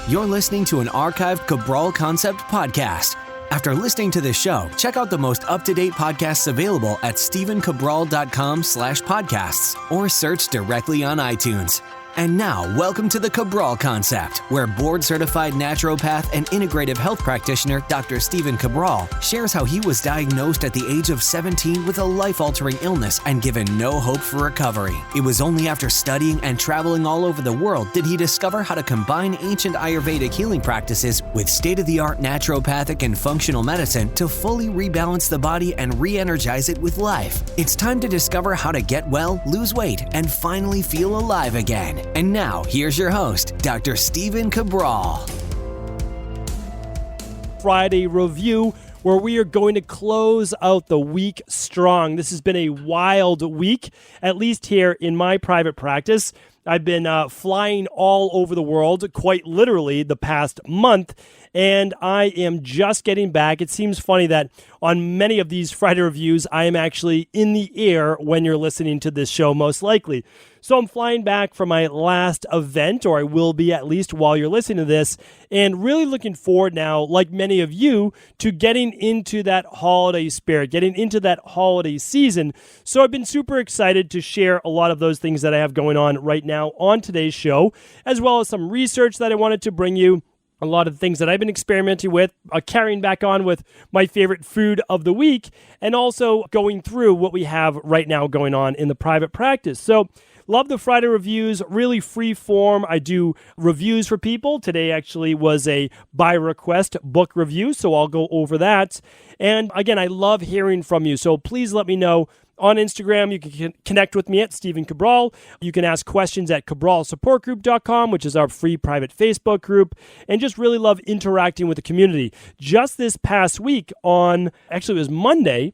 You're listening to an archived Cabral Concept podcast. After listening to this show, check out the most up-to-date podcasts available at stephencabral.com/podcasts or search directly on iTunes. And now, welcome to the Cabral Concept, where board-certified naturopath and integrative health practitioner Dr. Stephen Cabral shares how he was diagnosed at the age of 17 with a life-altering illness and given no hope for recovery. It was only after studying and traveling all over the world did he discover how to combine ancient Ayurvedic healing practices with state-of-the-art naturopathic and functional medicine to fully rebalance the body and re-energize it with life. It's time to discover how to get well, lose weight, and finally feel alive again. And now, here's your host, Dr. Stephen Cabral. Friday review, where we are going to close out the week strong. This has been a wild week, at least here in my private practice. I've been flying all over the world, quite literally, the past month, and I am just getting back. It seems funny that on many of these Friday reviews, I am actually in the air when you're listening to this show, most likely. So I'm flying back from my last event, or I will be at least while you're listening to this, and really looking forward now, like many of you, to getting into that holiday spirit, getting into that holiday season. So I've been super excited to share a lot of those things that I have going on right now on today's show, as well as some research that I wanted to bring you. A lot of things that I've been experimenting with, carrying back on with my favorite food of the week, and also going through what we have right now going on in the private practice. So love the Friday reviews, really free form. I do reviews for people. Today actually was a by request book review, so I'll go over that. And again, I love hearing from you, so please let me know. On Instagram, you can connect with me at Stephen Cabral. You can ask questions at cabralsupportgroup.com, which is our free private Facebook group, and just really love interacting with the community. Just this past week it was Monday,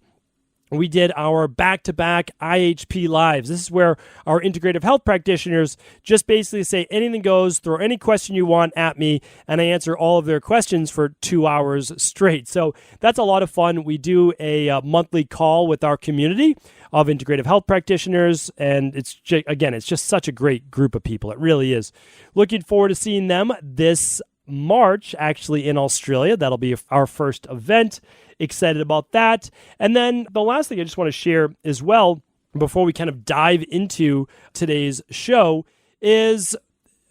we did our back-to-back IHP lives. This is where our integrative health practitioners just basically say anything goes, throw any question you want at me, and I answer all of their questions for 2 hours straight. So that's a lot of fun. We do a monthly call with our community of integrative health practitioners, and it's just such a great group of people. It really is. Looking forward to seeing them this March, actually in Australia. That'll be our first event. Excited about that. And then the last thing I just want to share as well, before we kind of dive into today's show, is,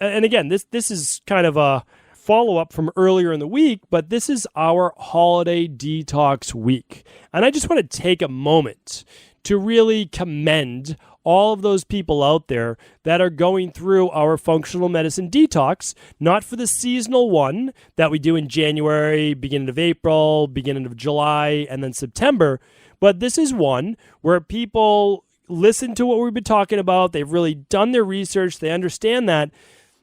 and again, this is kind of a follow-up from earlier in the week, but this is our holiday detox week. And I just want to take a moment to really commend all of those people out there that are going through our functional medicine detox, not for the seasonal one that we do in January, beginning of April, beginning of July, and then September, but this is one where people listen to what we've been talking about. They've really done their research. They understand that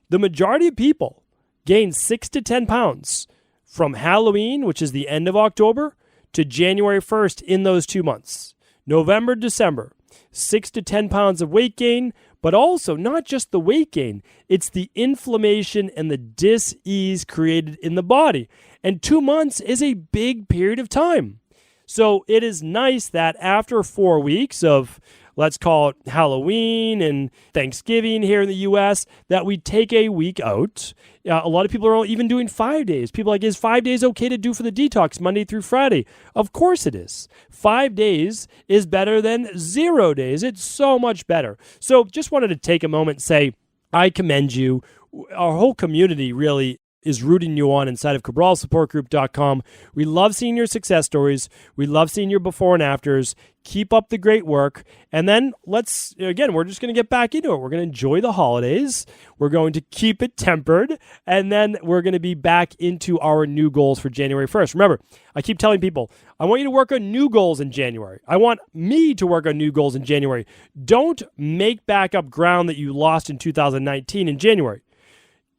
the majority of people gain 6 to 10 pounds from Halloween, which is the end of October, to January 1st in those 2 months. November, December. 6 to 10 pounds of weight gain, but also not just the weight gain, it's the inflammation and the dis-ease created in the body. And 2 months is a big period of time. So it is nice that after 4 weeks of, let's call it Halloween and Thanksgiving here in the U.S., that we take a week out. A lot of people are even doing 5 days. People are like, is 5 days okay to do for the detox, Monday through Friday? Of course it is. 5 days is better than 0 days. It's so much better. So just wanted to take a moment and say, I commend you. Our whole community really is rooting you on inside of cabralsupportgroup.com. We love seeing your success stories. We love seeing your before and afters. Keep up the great work. And then we're just going to get back into it. We're going to enjoy the holidays. We're going to keep it tempered. And then we're going to be back into our new goals for January 1st. Remember, I keep telling people, I want you to work on new goals in January. I want me to work on new goals in January. Don't make back up ground that you lost in 2019 in January.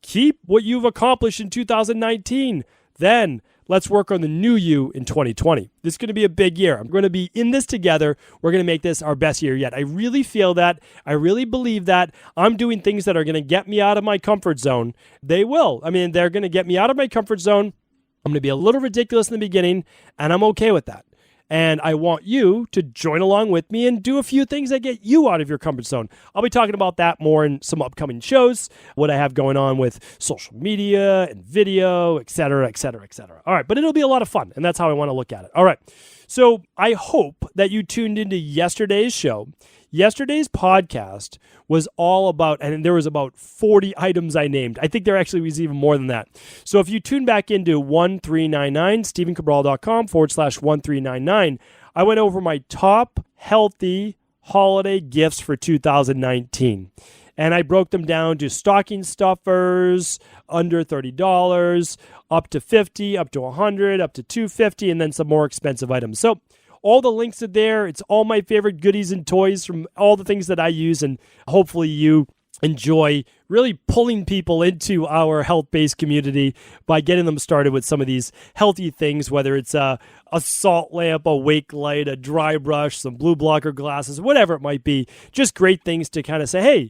Keep what you've accomplished in 2019. Then let's work on the new you in 2020. This is going to be a big year. I'm going to be in this together. We're going to make this our best year yet. I really feel that. I really believe that. I'm doing things that are going to get me out of my comfort zone. They will. They're going to get me out of my comfort zone. I'm going to be a little ridiculous in the beginning, and I'm okay with that. And I want you to join along with me and do a few things that get you out of your comfort zone. I'll be talking about that more in some upcoming shows, what I have going on with social media and video, et cetera, et cetera, et cetera. All right, but it'll be a lot of fun, and that's how I want to look at it. All right, so I hope that you tuned into yesterday's show. Yesterday's podcast was all about, and there was about 40 items I named. I think there actually was even more than that. So if you tune back into 1399, StephenCabral.com/1399, I went over my top healthy holiday gifts for 2019. And I broke them down to stocking stuffers, under $30, up to $50, up to $100, up to $250, and then some more expensive items. So all the links are there. It's all my favorite goodies and toys from all the things that I use, and hopefully you enjoy really pulling people into our health-based community by getting them started with some of these healthy things, whether it's a salt lamp, a wake light, a dry brush, some blue blocker glasses, whatever it might be. Just great things to kind of say, hey, you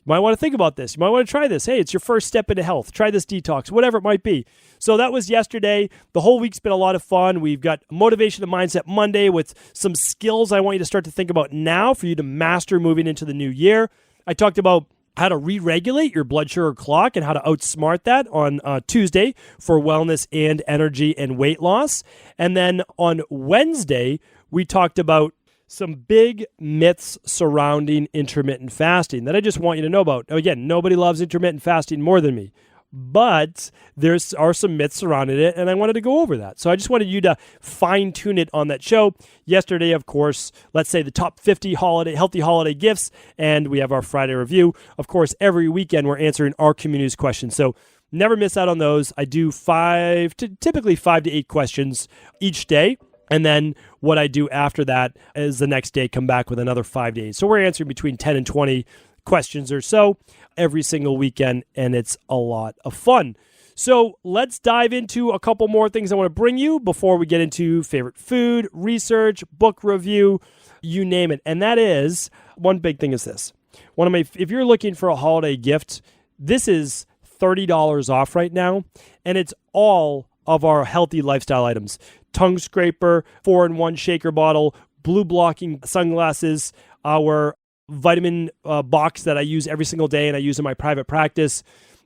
might want to think about this. You might want to try this. Hey, it's your first step into health. Try this detox, whatever it might be. So that was yesterday. The whole week's been a lot of fun. We've got Motivation and Mindset Monday with some skills I want you to start to think about now for you to master moving into the new year. I talked about how to re-regulate your blood sugar clock and how to outsmart that on Tuesday for wellness and energy and weight loss. And then on Wednesday, we talked about some big myths surrounding intermittent fasting that I just want you to know about. Now, again, nobody loves intermittent fasting more than me, but there are some myths surrounding it, and I wanted to go over that. So I just wanted you to fine-tune it on that show. Yesterday, of course, let's say the top 50 healthy holiday gifts, and we have our Friday review. Of course, every weekend we're answering our community's questions. So never miss out on those. I do typically 5 to 8 questions each day. And then what I do after that is the next day come back with another 5 days. So we're answering between 10 and 20 questions or so every single weekend, and it's a lot of fun. So let's dive into a couple more things I want to bring you before we get into favorite food, research, book review, you name it. And that is, one big thing is this. If you're looking for a holiday gift, this is $30 off right now, and it's all of our healthy lifestyle items. Tongue scraper, 4-in-1 shaker bottle, blue blocking sunglasses, our vitamin box that I use every single day and I use in my private practice.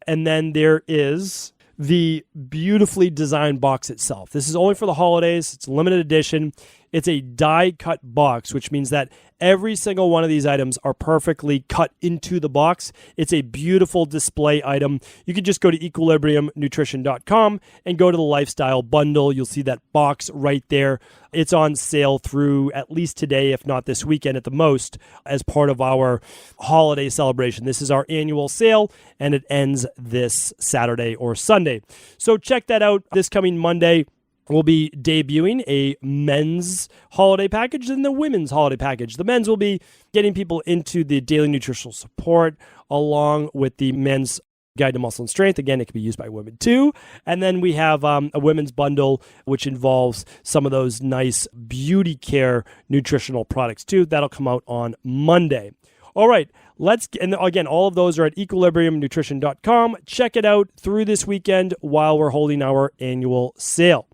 And then there is the beautifully designed box itself. This is only for the holidays. It's a limited edition. It's a die-cut box, which means that every single one of these items are perfectly cut into the box. It's a beautiful display item. You can just go to equilibriumnutrition.com and go to the lifestyle bundle. You'll see that box right there. It's on sale through at least today, if not this weekend at the most, as part of our holiday celebration. This is our annual sale, and it ends this Saturday or Sunday. So check that out this coming Monday. We'll be debuting a men's holiday package and the women's holiday package. The men's will be getting people into the daily nutritional support along with the men's guide to muscle and strength. Again, it can be used by women too. And then we have a women's bundle, which involves some of those nice beauty care nutritional products too. That'll come out on Monday. All right, and again, all of those are at equilibriumnutrition.com. Check it out through this weekend while we're holding our annual sale.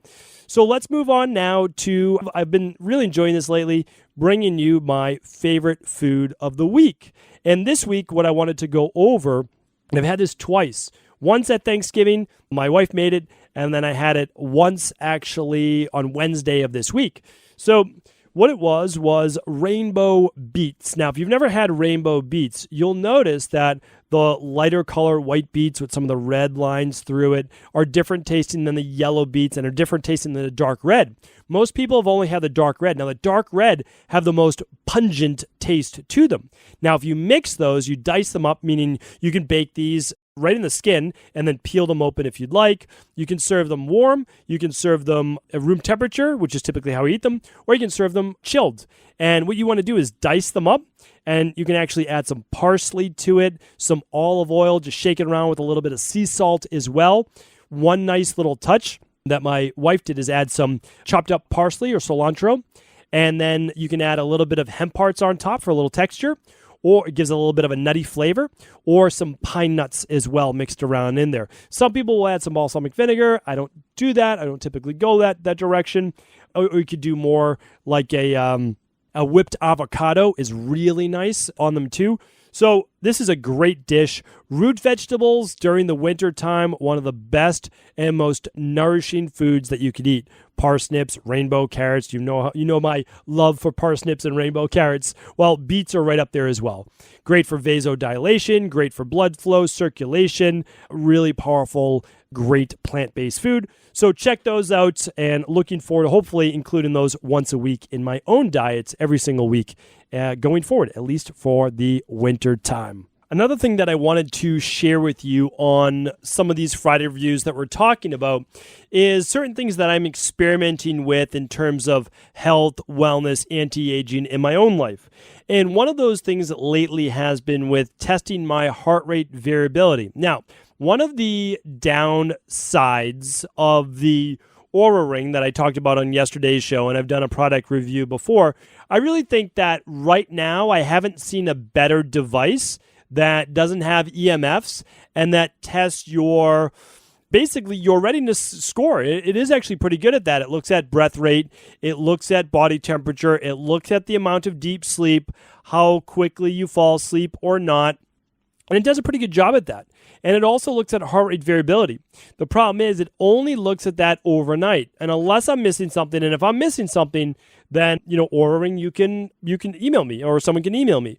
So let's move on now to, I've been really enjoying this lately, bringing you my favorite food of the week. And this week, what I wanted to go over, and I've had this twice. Once at Thanksgiving, my wife made it, and then I had it once actually on Wednesday of this week. So what it was rainbow beets. Now, if you've never had rainbow beets, you'll notice that the lighter color white beets with some of the red lines through it are different tasting than the yellow beets and are different tasting than the dark red. Most people have only had the dark red. Now, the dark red have the most pungent taste to them. Now, if you mix those, you dice them up, meaning you can bake these right in the skin and then peel them open if you'd like. You can serve them warm. You can serve them at room temperature, which is typically how we eat them, or you can serve them chilled. And what you want to do is dice them up, and you can actually add some parsley to it, some olive oil, just shake it around with a little bit of sea salt as well. One nice little touch that my wife did is add some chopped up parsley or cilantro, and then you can add a little bit of hemp hearts on top for a little texture. or it gives a little bit of a nutty flavor, or some pine nuts as well mixed around in there. Some people will add some balsamic vinegar. I don't do that. I don't typically go that direction. Or you could do more like a whipped avocado is really nice on them too. So this is a great dish. Root vegetables during the winter time, one of the best and most nourishing foods that you could eat. Parsnips, rainbow carrots. You know my love for parsnips and rainbow carrots. Well, beets are right up there as well. Great for vasodilation, great for blood flow, circulation, really powerful, great plant-based food. So check those out, and looking forward to hopefully including those once a week in my own diets every single week going forward, at least for the winter time. Another thing that I wanted to share with you on some of these Friday reviews that we're talking about is certain things that I'm experimenting with in terms of health, wellness, anti-aging in my own life. And one of those things lately has been with testing my heart rate variability. Now, one of the downsides of the Oura Ring that I talked about on yesterday's show, and I've done a product review before, I really think that right now I haven't seen a better device that doesn't have EMFs and that tests your readiness score. It is actually pretty good at that. It looks at breath rate, it looks at body temperature, it looks at the amount of deep sleep, how quickly you fall asleep or not, and it does a pretty good job at that. And it also looks at heart rate variability. The problem is it only looks at that overnight. And unless I'm missing something, and if I'm missing something, then, Oura Ring, you can email me, or someone can email me.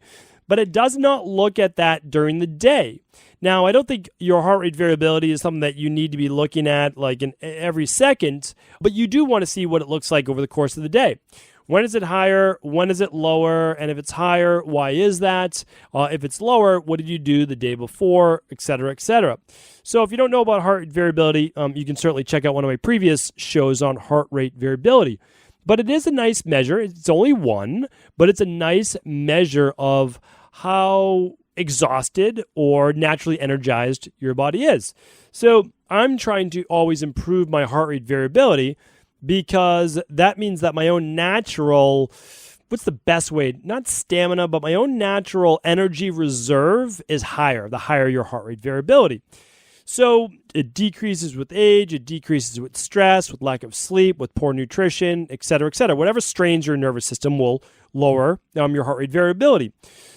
But it does not look at that during the day. Now, I don't think your heart rate variability is something that you need to be looking at like in every second, but you do want to see what it looks like over the course of the day. When is it higher? When is it lower? And if it's higher, why is that? If it's lower, what did you do the day before, et cetera, et cetera. So if you don't know about heart rate variability, you can certainly check out one of my previous shows on heart rate variability. But it is a nice measure. It's only one, but it's a nice measure of how exhausted or naturally energized your body is. So I'm trying to always improve my heart rate variability because that means that my own natural, what's the best way? Not stamina, but my own natural energy reserve is higher, the higher your heart rate variability. So it decreases with age, it decreases with stress, with lack of sleep, with poor nutrition, et cetera, et cetera. Whatever strains your nervous system will lower your heart rate variability.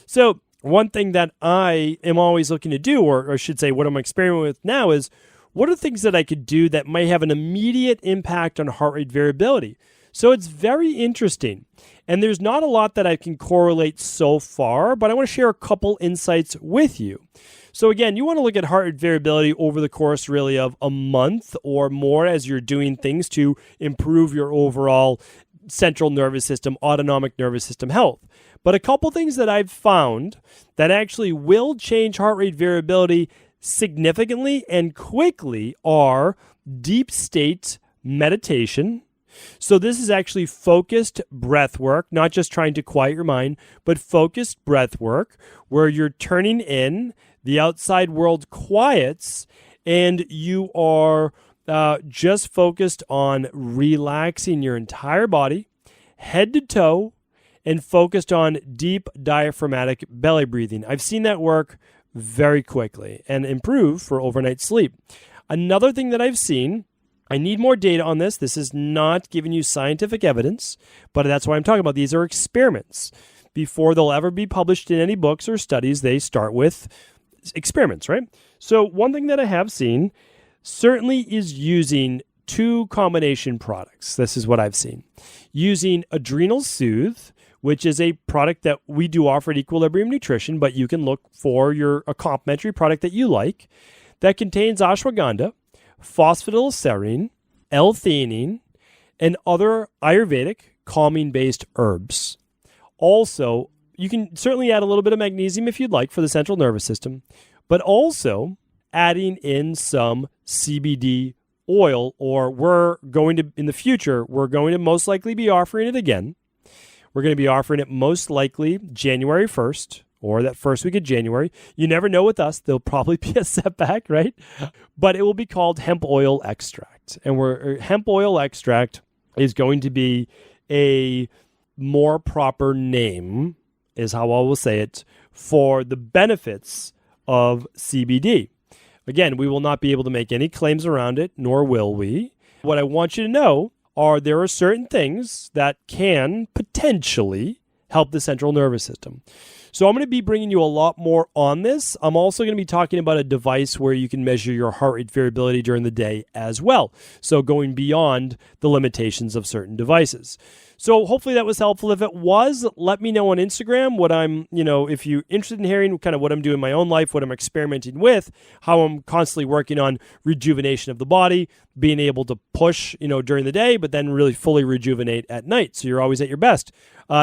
So one thing that I am always looking to do, or I should say what I'm experimenting with now, is what are things that I could do that might have an immediate impact on heart rate variability? So it's very interesting. And there's not a lot that I can correlate so far, but I want to share a couple insights with you. So again, you want to look at heart rate variability over the course really of a month or more as you're doing things to improve your overall central nervous system, autonomic nervous system health. But a couple things that I've found that actually will change heart rate variability significantly and quickly are deep state meditation. So this is actually focused breath work, not just trying to quiet your mind, but focused breath work where you're turning in, the outside world quiets, and you are just focused on relaxing your entire body, head to toe, and focused on deep diaphragmatic belly breathing. I've seen that work very quickly and improve for overnight sleep. Another thing that I've seen, I need more data on this. This is not giving you scientific evidence, but that's why I'm talking about. These are experiments. Before they'll ever be published in any books or studies, they start with experiments, right? So one thing that I have seen certainly is using two combination products. This is what I've seen. Using Adrenal Soothe, which is a product that we do offer at Equilibrium Nutrition, but you can look for a complementary product that you like that contains ashwagandha, phosphatidylserine, L-theanine, and other Ayurvedic calming-based herbs. Also, you can certainly add a little bit of magnesium if you'd like for the central nervous system, but also adding in some CBD oil, or in the future, we're going to most likely be offering it again. We're going to be offering it most likely January 1st or that first week of January. You never know with us. There'll probably be a setback, right? But it will be called hemp oil extract. And hemp oil extract is going to be a more proper name, is how I will say it, for the benefits of CBD. Again, we will not be able to make any claims around it, nor will we. What I want you to know are there are certain things that can potentially help the central nervous system. So I'm going to be bringing you a lot more on this. I'm also going to be talking about a device where you can measure your heart rate variability during the day as well. So going beyond the limitations of certain devices. So hopefully that was helpful. If it was, let me know on Instagram what I'm, if you're interested in hearing kind of what I'm doing in my own life, what I'm experimenting with, how I'm constantly working on rejuvenation of the body, being able to push, during the day, but then really fully rejuvenate at night. So you're always at your best.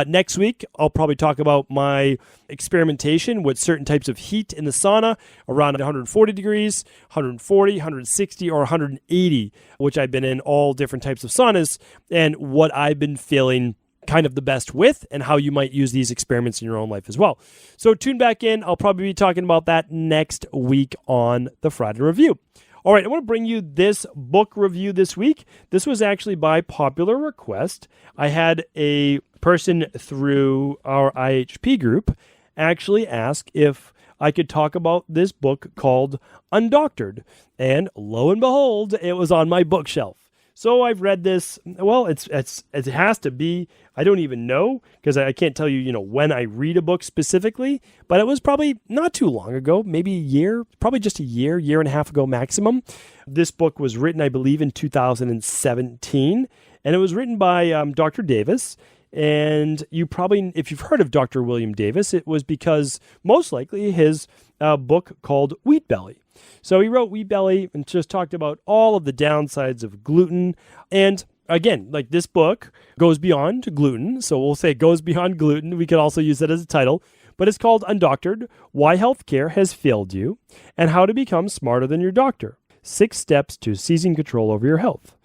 Next week, I'll probably talk about my experimentation with certain types of heat in the sauna around 140 degrees, 140, 160, or 180, which I've been in all different types of saunas, and what I've been feeling kind of the best with and how you might use these experiments in your own life as well. So tune back in. I'll probably be talking about that next week on the Friday Review. All right, I want to bring you this book review this week. This was actually by popular request. I had a person through our IHP group actually ask if I could talk about this book called Undoctored. And lo and behold, it was on my bookshelf. So I've read this. Well, it has to be, I don't even know, because I can't tell you, when I read a book specifically, but it was probably not too long ago, maybe a year, probably just a year and a half ago maximum. This book was written, I believe, in 2017, and it was written by Dr. Davis. And you probably, if you've heard of Dr. William Davis, it was because most likely his book called Wheat Belly. So he wrote Wheat Belly and just talked about all of the downsides of gluten. And again, like this book goes beyond gluten. So we'll say it goes beyond gluten. We could also use that as a title. But it's called Undoctored, Why Healthcare Has Failed You and How to Become Smarter Than Your Doctor. 6 Steps to Seizing Control Over Your Health.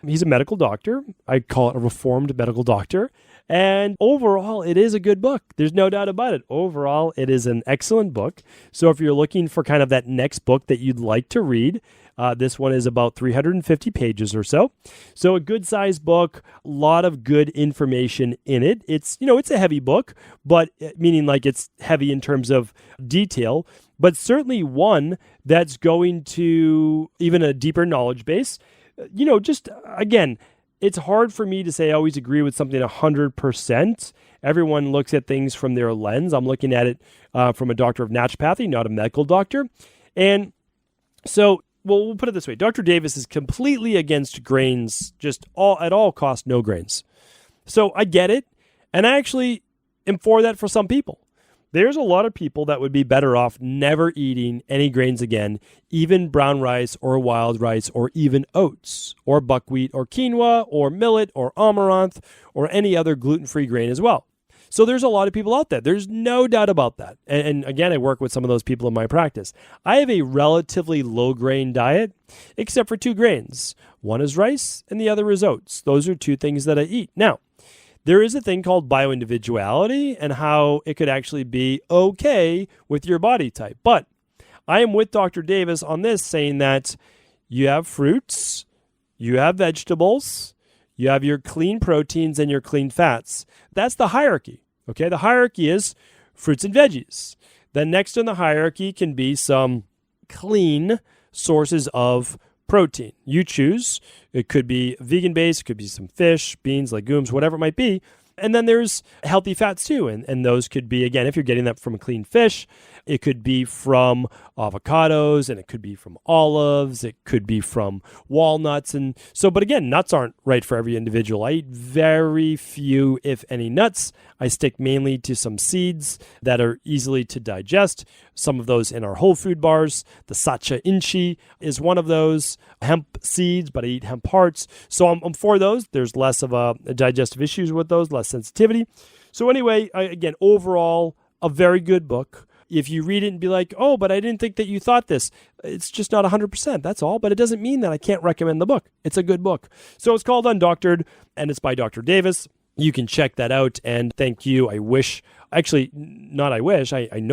He's a medical doctor. I call it a reformed medical doctor. And overall, it is a good book. There's no doubt about it. Overall, it is an excellent book. So if you're looking for kind of that next book that you'd like to read, this one is about 350 pages or so. So a good sized book, a lot of good information in it. It's, it's a heavy book, but meaning like it's heavy in terms of detail, but certainly one that's going to even a deeper knowledge base. Just again, it's hard for me to say I always agree with something 100%. Everyone looks at things from their lens. I'm looking at it from a doctor of naturopathy, not a medical doctor. And so, we'll put it this way. Dr. Davis is completely against grains, just at all costs, no grains. So I get it. And I actually am for that for some people. There's a lot of people that would be better off never eating any grains again, even brown rice or wild rice or even oats or buckwheat or quinoa or millet or amaranth or any other gluten-free grain as well. So there's a lot of people out there. There's no doubt about that. And again, I work with some of those people in my practice. I have a relatively low-grain diet, except for 2 grains. One is rice and the other is oats. Those are 2 things that I eat. Now, there is a thing called bioindividuality and how it could actually be okay with your body type. But I am with Dr. Davis on this, saying that you have fruits, you have vegetables, you have your clean proteins and your clean fats. That's the hierarchy. Okay, the hierarchy is fruits and veggies. Then next in the hierarchy can be some clean sources of protein. You choose. It could be vegan-based, it could be some fish, beans, legumes, whatever it might be. And then there's healthy fats too. And those could be, again, if you're getting that from a clean fish, it could be from avocados, and it could be from olives, it could be from walnuts. And so, but again, nuts aren't right for every individual. I eat very few, if any, nuts. I stick mainly to some seeds that are easily to digest. Some of those in our whole food bars. The sacha inchi is one of those. Hemp seeds, but I eat hemp hearts. So I'm for those. There's less of a digestive issues with those, less sensitivity. So anyway, again, overall, a very good book. If you read it and be like, oh, but I didn't think that you thought this, it's just not 100%. That's all. But it doesn't mean that I can't recommend the book. It's a good book. So it's called Undoctored, and it's by Dr. Davis. You can check that out. And thank you. I know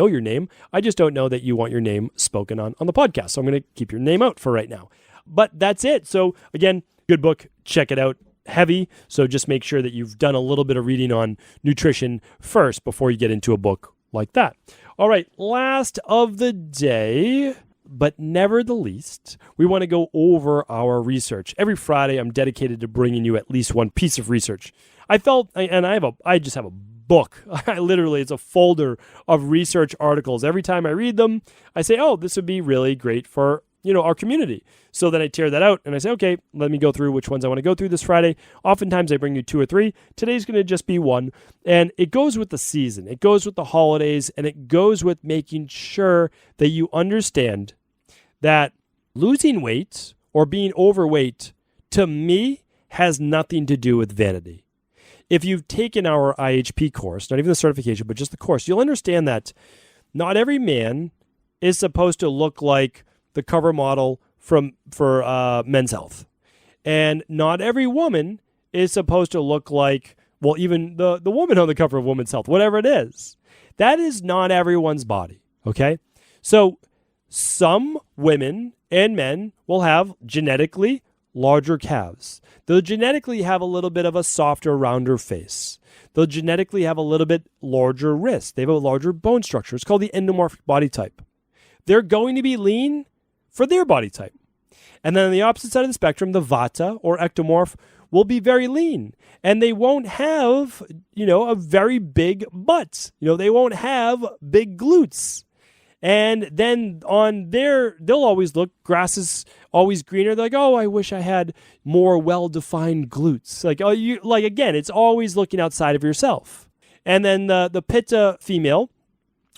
your name. I just don't know that you want your name spoken on the podcast. So I'm going to keep your name out for right now. But that's it. So again, good book. Check it out. Heavy. So just make sure that you've done a little bit of reading on nutrition first before you get into a book like that. All right, last of the day, but never the least, we want to go over our research. Every Friday, I'm dedicated to bringing you at least one piece of research. I just have a book. It's a folder of research articles. Every time I read them, I say, oh, this would be really great for our community. So then I tear that out and I say, okay, let me go through which ones I want to go through this Friday. Oftentimes I bring you 2 or 3. Today's going to just be one. And it goes with the season. It goes with the holidays, and it goes with making sure that you understand that losing weight or being overweight, to me, has nothing to do with vanity. If you've taken our IHP course, not even the certification, but just the course, you'll understand that not every man is supposed to look like the cover model for Men's Health. And not every woman is supposed to look like, well, even the woman on the cover of Women's Health, whatever it is. That is not everyone's body, okay? So some women and men will have genetically larger calves. They'll genetically have a little bit of a softer, rounder face. They'll genetically have a little bit larger wrist. They have a larger bone structure. It's called the endomorphic body type. They're going to be lean for their body type. And then on the opposite side of the spectrum, the vata or ectomorph will be very lean. And they won't have, a very big butt. They won't have big glutes. And then they'll always look, grass is always greener. They're like, oh, I wish I had more well-defined glutes. Again, it's always looking outside of yourself. And then the pitta female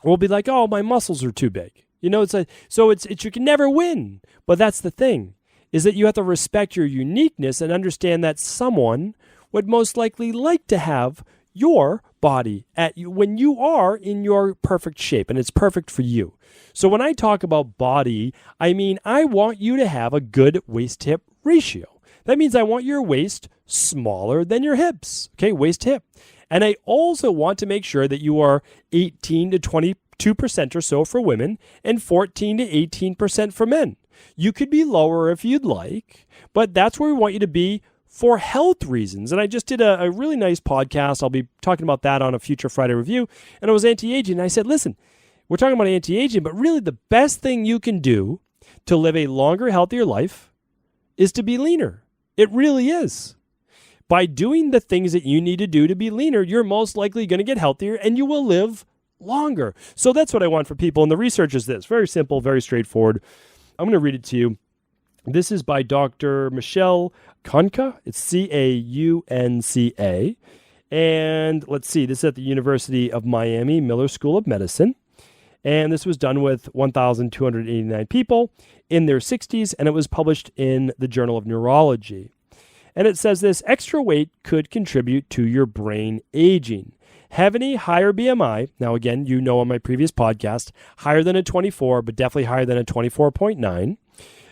will be like, oh, my muscles are too big. It's you can never win. But that's the thing, is that you have to respect your uniqueness and understand that someone would most likely like to have your body when you are in your perfect shape, and it's perfect for you. So when I talk about body, I mean I want you to have a good waist-hip ratio. That means I want your waist smaller than your hips, okay, waist-hip. And I also want to make sure that you are 18 to 22% or so for women and 14 to 18% for men. You could be lower if you'd like, but that's where we want you to be for health reasons. And I just did a really nice podcast. I'll be talking about that on a future Friday review. And it was anti-aging. And I said, listen, we're talking about anti-aging, but really the best thing you can do to live a longer, healthier life is to be leaner. It really is. By doing the things that you need to do to be leaner, you're most likely going to get healthier and you will live longer. So that's what I want for people. And the research is this. Very simple, very straightforward. I'm going to read it to you. This is by Dr. Michelle Kaunka. It's Caunca. And let's see, this is at the University of Miami Miller School of Medicine. And this was done with 1,289 people in their 60s, and it was published in the Journal of Neurology. And it says this: extra weight could contribute to your brain aging. Having a higher BMI, now again, on my previous podcast, higher than a 24, but definitely higher than a 24.9.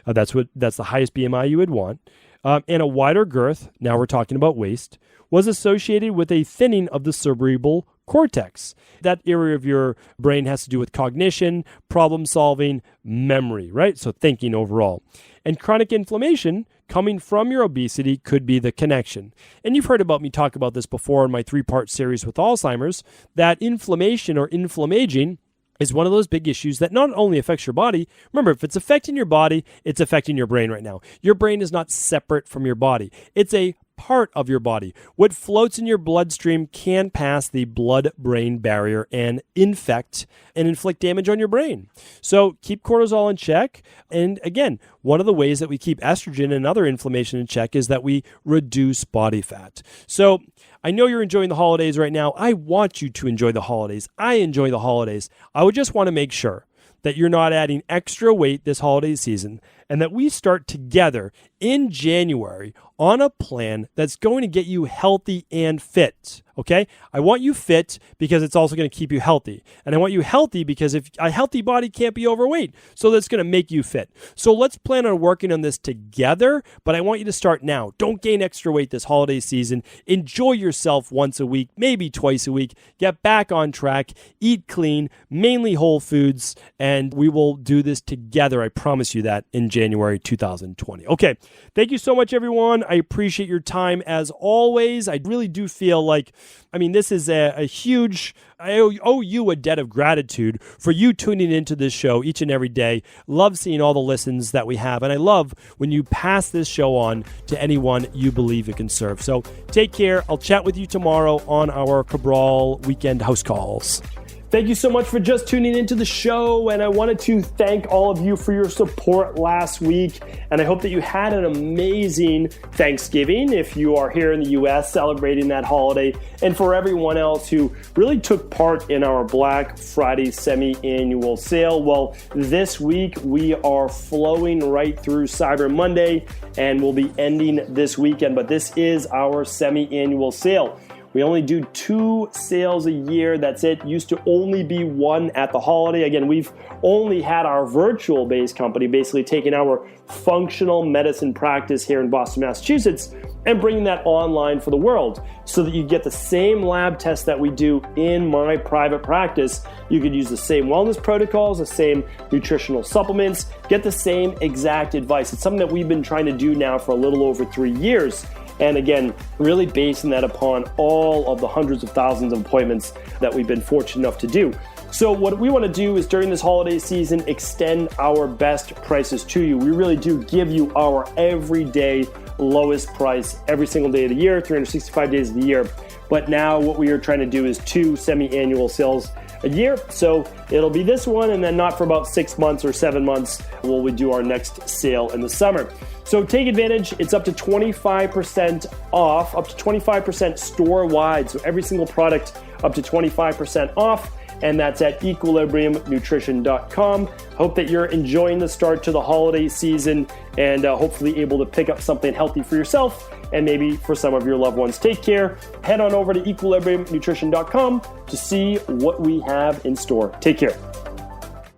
That's the highest BMI you would want. And a wider girth, now we're talking about waist, was associated with a thinning of the cerebral cortex. That area of your brain has to do with cognition, problem solving, memory, right? So thinking overall. And chronic inflammation coming from your obesity could be the connection. And you've heard about me talk about this before in my 3-part series with Alzheimer's, that inflammation or inflammaging is one of those big issues that not only affects your body. Remember, if it's affecting your body, it's affecting your brain right now. Your brain is not separate from your body. It's a part of your body. What floats in your bloodstream can pass the blood-brain barrier and infect and inflict damage on your brain. So keep cortisol in check. And again, one of the ways that we keep estrogen and other inflammation in check is that we reduce body fat. So I know you're enjoying the holidays right now. I want you to enjoy the holidays. I enjoy the holidays. I would just want to make sure that you're not adding extra weight this holiday season, and that we start together in January on a plan that's going to get you healthy and fit, okay? I want you fit because it's also going to keep you healthy. And I want you healthy because if a healthy body can't be overweight, so that's going to make you fit. So let's plan on working on this together, but I want you to start now. Don't gain extra weight this holiday season. Enjoy yourself once a week, maybe twice a week. Get back on track, eat clean, mainly whole foods, and we will do this together. I promise you that in January 2020. Okay, thank you so much, everyone. I appreciate your time as always. I really do feel like I mean, this is a huge, I owe you a debt of gratitude for you tuning into this show each and every day. Love seeing all the listens that we have. And I love when you pass this show on to anyone you believe it can serve. So take care. I'll chat with you tomorrow on our Cabral Weekend House Calls. Thank you so much for just tuning into the show, and I wanted to thank all of you for your support last week, and I hope that you had an amazing Thanksgiving if you are here in the U.S. celebrating that holiday, and for everyone else who really took part in our Black Friday semi-annual sale. Well, this week we are flowing right through Cyber Monday, and we'll be ending this weekend, but this is our semi-annual sale. We only do 2 sales a year. That's it. Used to only be 1 at the holiday. Again, we've only had our virtual-based company basically taking our functional medicine practice here in Boston, Massachusetts, and bringing that online for the world so that you get the same lab tests that we do in my private practice. You could use the same wellness protocols, the same nutritional supplements, get the same exact advice. It's something that we've been trying to do now for a little over 3 years. And again, really basing that upon all of the hundreds of thousands of appointments that we've been fortunate enough to do. So what we want to do is during this holiday season, extend our best prices to you. We really do give you our everyday lowest price every single day of the year, 365 days of the year. But now what we are trying to do is 2 semi-annual sales a year. So it'll be this one, and then not for about 6 months or 7 months will we do our next sale in the summer. So take advantage. It's up to 25% off, up to 25% store-wide. So every single product up to 25% off. And that's at equilibriumnutrition.com. Hope that you're enjoying the start to the holiday season and hopefully able to pick up something healthy for yourself and maybe for some of your loved ones. Take care. Head on over to equilibriumnutrition.com to see what we have in store. Take care.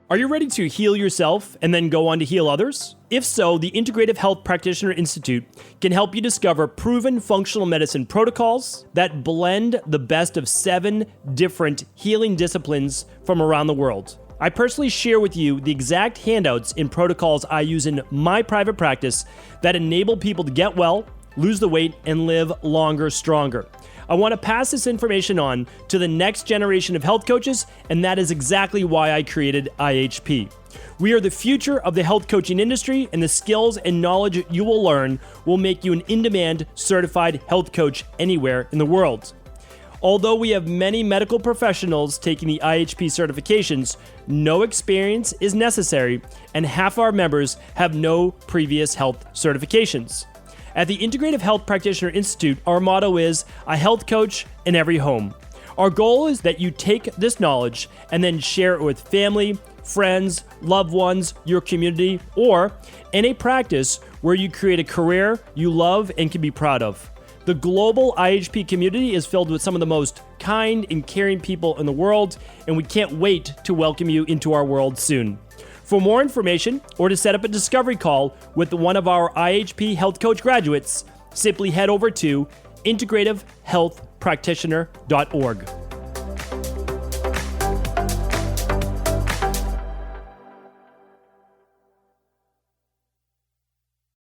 Are you ready to heal yourself and then go on to heal others? If so, the Integrative Health Practitioner Institute can help you discover proven functional medicine protocols that blend the best of 7 different healing disciplines from around the world. I personally share with you the exact handouts and protocols I use in my private practice that enable people to get well, lose the weight, and live longer, stronger. I want to pass this information on to the next generation of health coaches, and that is exactly why I created IHP. We are the future of the health coaching industry, and the skills and knowledge you will learn will make you an in-demand certified health coach anywhere in the world. Although we have many medical professionals taking the IHP certifications, no experience is necessary, and half our members have no previous health certifications. At the Integrative Health Practitioner Institute, our motto is a health coach in every home. Our goal is that you take this knowledge and then share it with family, friends, loved ones, your community, or in a practice where you create a career you love and can be proud of. The global IHP community is filled with some of the most kind and caring people in the world, and we can't wait to welcome you into our world soon. For more information or to set up a discovery call with one of our IHP Health Coach graduates, simply head over to integrativehealthpractitioner.org.